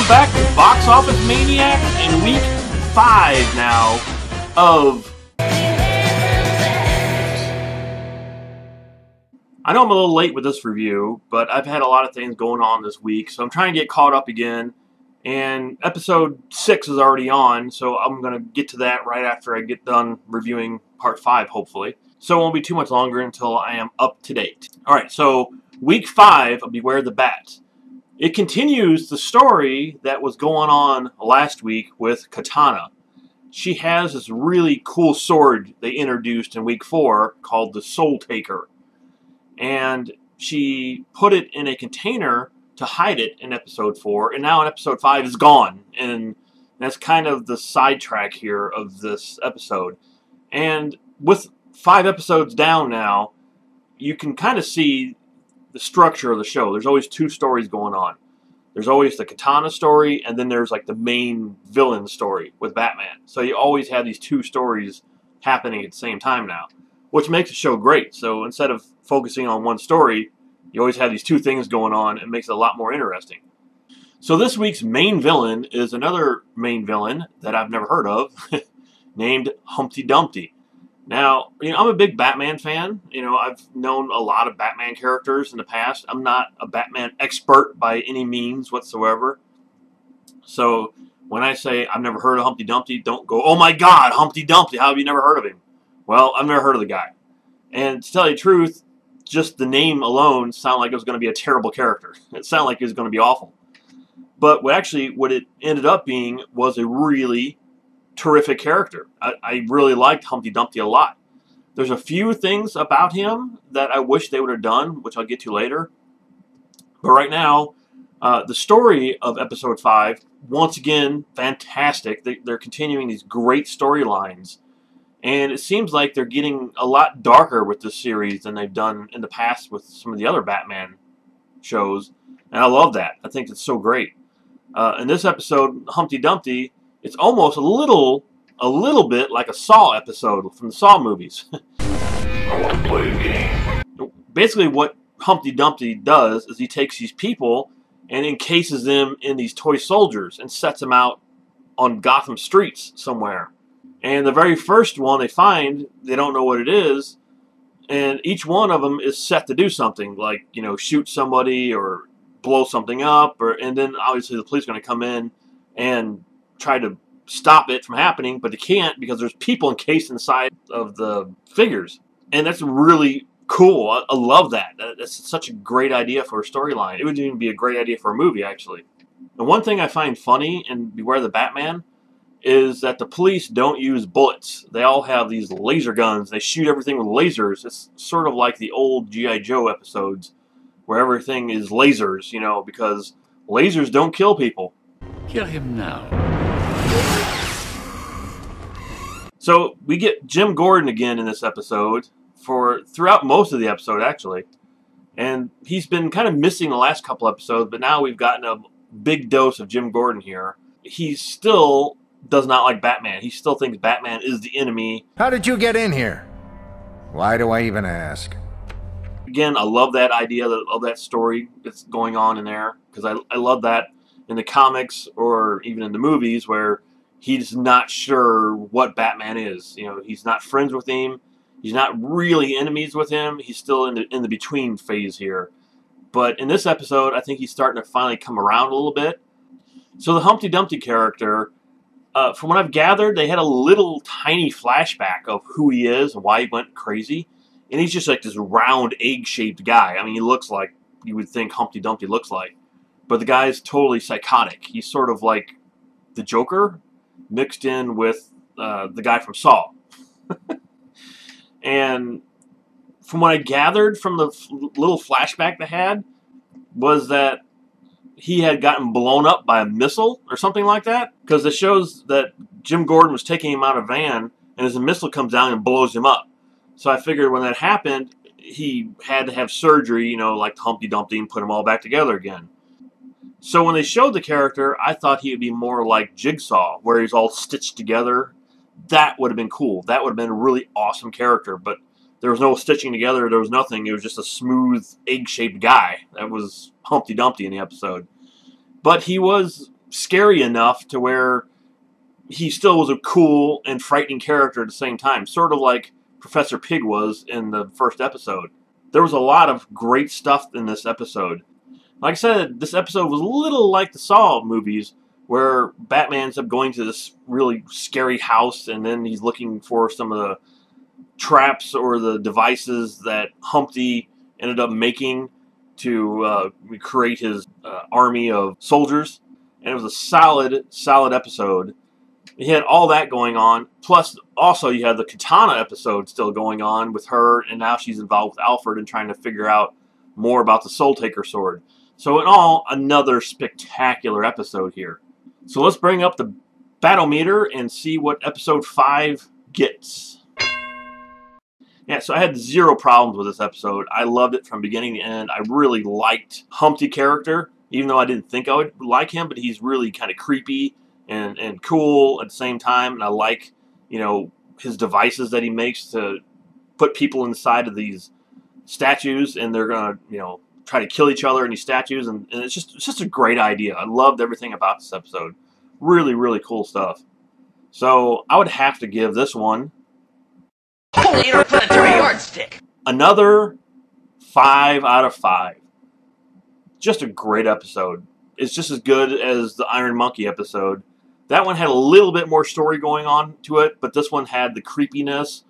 Welcome back to Box Office Maniac in week 5 now of... I know I'm a little late with this review, but I've had a lot of things going on this week, so I'm trying to get caught up again. And episode 6 is already on, so I'm going to get to that right after I get done reviewing part 5, hopefully. So it won't be too much longer until I am up to date. Alright, so week 5 of Beware the Bat. It continues the story that was going on last week with Katana. She has this really cool sword they introduced in week 4 called the Soul Taker. And she put it in a container to hide it in episode 4, and now in episode 5 is gone. And that's kind of the sidetrack here of this episode. And with 5 episodes down now, you can kind of see the structure of the show. There's always 2 stories going on. There's always the Katana story, and then there's like the main villain story with Batman. So you always have these 2 stories happening at the same time now, which makes the show great. So instead of focusing on one story, you always have these 2 things going on, and it makes it a lot more interesting. So this week's main villain is another main villain that I've never heard of, named Humpty Dumpty. Now, I'm a big Batman fan. I've known a lot of Batman characters in the past. I'm not a Batman expert by any means whatsoever. So when I say I've never heard of Humpty Dumpty, don't go, oh my God, Humpty Dumpty, how have you never heard of him? Well, I've never heard of the guy. And to tell you the truth, just the name alone sounded like it was going to be a terrible character. It sounded like it was going to be awful. But what it ended up being was a really terrific character. I really liked Humpty Dumpty a lot. There's a few things about him that I wish they would have done, which I'll get to later. But right now, the story of episode 5, once again, fantastic. They're continuing these great storylines. And it seems like they're getting a lot darker with this series than they've done in the past with some of the other Batman shows. And I love that. I think it's so great. In this episode, Humpty Dumpty, it's almost a little bit like a Saw episode from the Saw movies. I want to play a game. Basically what Humpty Dumpty does is he takes these people and encases them in these toy soldiers and sets them out on Gotham streets somewhere. And the very first one they find, they don't know what it is, and each one of them is set to do something, like, shoot somebody or blow something up, and then obviously the police are going to come in and try to stop it from happening, but they can't because there's people encased inside of the figures. And that's really cool. I love that. That's such a great idea for a storyline. It would even be a great idea for a movie, actually. And one thing I find funny in Beware the Batman is that the police don't use bullets. They all have these laser guns. They shoot everything with lasers. It's sort of like the old G.I. Joe episodes where everything is lasers, because lasers don't kill people. Kill him now. So we get Jim Gordon again in this episode throughout most of the episode, actually. And he's been kind of missing the last couple episodes, but now we've gotten a big dose of Jim Gordon here. He still does not like Batman. He still thinks Batman is the enemy. How did you get in here? Why do I even ask? Again, I love that idea of that story that's going on in there, because I love that in the comics or even in the movies where he's not sure what Batman is. He's not friends with him. He's not really enemies with him. He's still in the between phase here. But in this episode, I think he's starting to finally come around a little bit. So the Humpty Dumpty character, from what I've gathered, they had a little tiny flashback of who he is and why he went crazy. And he's just like this round, egg-shaped guy. I mean, he looks like you would think Humpty Dumpty looks like. But the guy's totally psychotic. He's sort of like the Joker mixed in with the guy from Saw. And from what I gathered from the little flashback they had was that he had gotten blown up by a missile or something like that. Because it shows that Jim Gordon was taking him out of a van, and as a missile comes down and blows him up. So I figured when that happened, he had to have surgery, like Humpty Dumpty, and put them all back together again. So when they showed the character, I thought he would be more like Jigsaw, where he's all stitched together. That would have been cool. That would have been a really awesome character, but there was no stitching together. There was nothing. It was just a smooth, egg-shaped guy. That was Humpty Dumpty in the episode. But he was scary enough to where he still was a cool and frightening character at the same time, sort of like Professor Pig was in the first episode. There was a lot of great stuff in this episode. Like I said, this episode was a little like the Saw movies, where Batman ends up going to this really scary house, and then he's looking for some of the traps or the devices that Humpty ended up making to create his army of soldiers. And it was a solid episode. You had all that going on, plus also you had the Katana episode still going on with her, and now she's involved with Alfred and trying to figure out more about the Soul Taker sword. So in all, another spectacular episode here. So let's bring up the battle meter and see what episode 5 gets. Yeah, so I had zero problems with this episode. I loved it from beginning to end. I really liked Humpty character, even though I didn't think I would like him, but he's really kind of creepy and cool at the same time. And I like, you know, his devices that he makes to put people inside of these statues, and they're going to, you know, try to kill each other in these statues. And it's just a great idea. I loved everything about this episode. Really, really cool stuff. So I would have to give this one Holy interplanetary yardstick! another 5 out of 5. Just a great episode. It's just as good as the Iron Monkey episode. That one had a little bit more story going on to it, but this one had the creepiness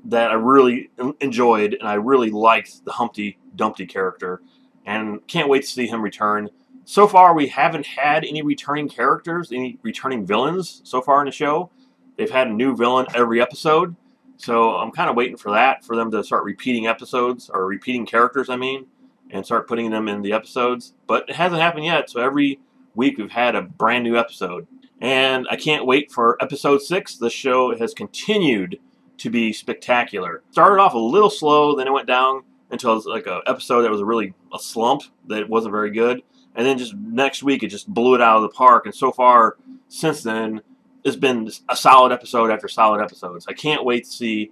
that I really enjoyed, and I really liked the Humpty Dumpty character, and can't wait to see him return. So far, we haven't had any returning characters, any returning villains so far in the show. They've had a new villain every episode, so I'm kind of waiting for that, for them to start repeating episodes, or repeating characters, I mean, and start putting them in the episodes. But it hasn't happened yet, so every week we've had a brand new episode. And I can't wait for episode 6. The show has continued to be spectacular. Started off a little slow, then it went down until it was like an episode that was really a slump, that wasn't very good. And then just next week, it just blew it out of the park. And so far, since then, it's been a solid episode after solid episodes. I can't wait to see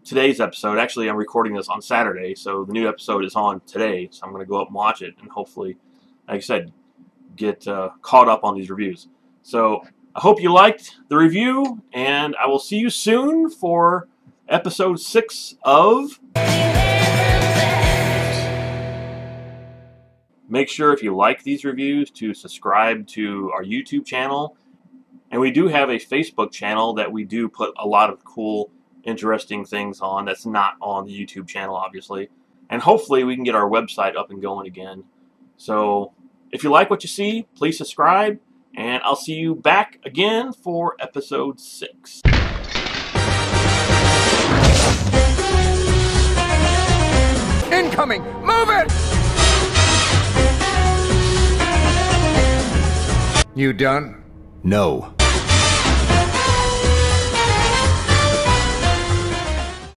today's episode. Actually, I'm recording this on Saturday, so the new episode is on today. So I'm going to go up and watch it, and hopefully, like I said, get caught up on these reviews. So I hope you liked the review, and I will see you soon for episode 6 of... Make sure if you like these reviews to subscribe to our YouTube channel. And we do have a Facebook channel that we do put a lot of cool, interesting things on that's not on the YouTube channel, obviously. And hopefully we can get our website up and going again. So if you like what you see, please subscribe. And I'll see you back again for episode 6. Incoming! Move it! You done? No.